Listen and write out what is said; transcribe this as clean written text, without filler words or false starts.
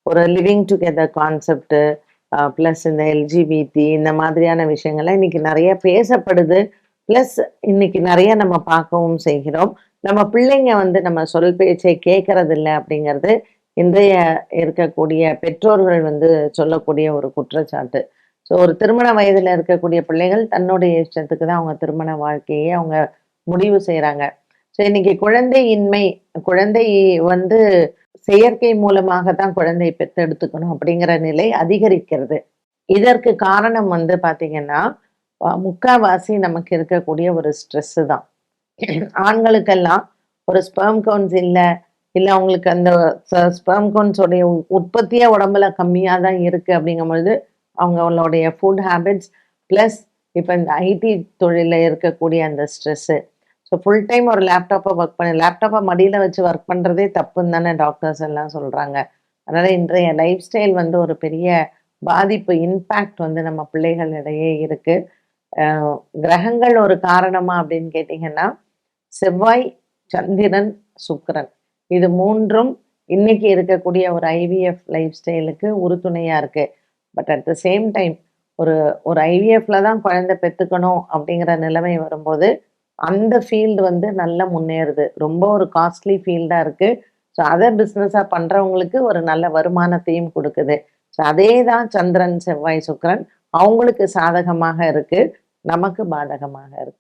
ஒரு living together concept plus இந்த LGBT இந்த மாதிரியான விஷயங்கள்லாம் இன்னைக்கு நிறைய பேசப்படுது. ப்ளஸ் இன்னைக்கு நிறைய நம்ம பார்க்கவும் செய்கிறோம். நம்ம பிள்ளைங்க வந்து நம்ம சொல் பேச்சை கேட்கறதில்ல அப்படிங்கிறது இன்றைய இருக்கக்கூடிய பெற்றோர்கள் வந்து சொல்லக்கூடிய ஒரு குற்றச்சாட்டு. ஸோ ஒரு திருமண வயதில இருக்கக்கூடிய பிள்ளைகள் தன்னுடைய இஷ்டத்துக்கு தான் அவங்க திருமண வாழ்க்கையே அவங்க முடிவு செய்றாங்க. ஸோ இன்னைக்கு குழந்தை வந்து செயற்கை மூலமாக தான் குழந்தை பெத்தெடுத்துக்கணும் அப்படிங்கிற நிலை அதிகரிக்கிறது. இதற்கு காரணம் வந்து பார்த்தீங்கன்னா, முக்காவாசி நமக்கு இருக்கக்கூடிய ஒரு ஸ்ட்ரெஸ்ஸு தான். ஆண்களுக்கெல்லாம் ஒரு ஸ்பெர்ம் கவுண்ட்ஸ் இல்ல, இல்ல அவங்களுக்கு அந்த ஸ்பெர்ம் கவுண்ட்ஸ் உடைய உற்பத்தியே உடம்புல கம்மியா தான் இருக்கு அப்படிங்கும்பொழுது, அவங்களுடைய ஃபுட் ஹேபிட்ஸ் பிளஸ் இப்ப இந்த ஐடி தொழில்ல இருக்கக்கூடிய அந்த ஸ்ட்ரெஸ்ஸு. ஸோ ஃபுல் டைம் ஒரு லேப்டாப்ப மடியில வச்சு ஒர்க் பண்றதே தப்புன்னு தானே டாக்டர்ஸ் எல்லாம் சொல்றாங்க. அதனால இன்றைய லைஃப் ஸ்டைல் வந்து ஒரு பெரிய பாதிப்பு, இம்பேக்ட் வந்து நம்ம பிள்ளைகளிடையே இருக்கு. அ கிரகங்கள் ஒரு காரணமா அப்படின்னு கேட்டீங்கன்னா, செவ்வாய், சந்திரன், சுக்கிரன். இது 3ம் இன்னைக்கு இருக்கக்கூடிய ஒரு ஐவிஎஃப் லைஃப் ஸ்டைலுக்கு உறுதுணையா இருக்கு. But at the same time ஒரு ஒரு ஐவிஎஃப்ல தான் குழந்தை பெத்துக்கணும் அப்படிங்கிற நிலைமை வரும்போது, அந்த ஃபீல்டு வந்து நல்லா முன்னேறுது. ரொம்ப ஒரு காஸ்ட்லி ஃபீல்டா இருக்கு. ஸோ அத பிசினஸா பண்றவங்களுக்கு ஒரு நல்ல வருமானத்தையும் குடுக்குது. ஸோ அதே தான் சந்திரன், செவ்வாய், சுக்கிரன் அவங்களுக்கு சாதகமாக இருக்கு. நமக்கு பாதகமாக இருக்கு.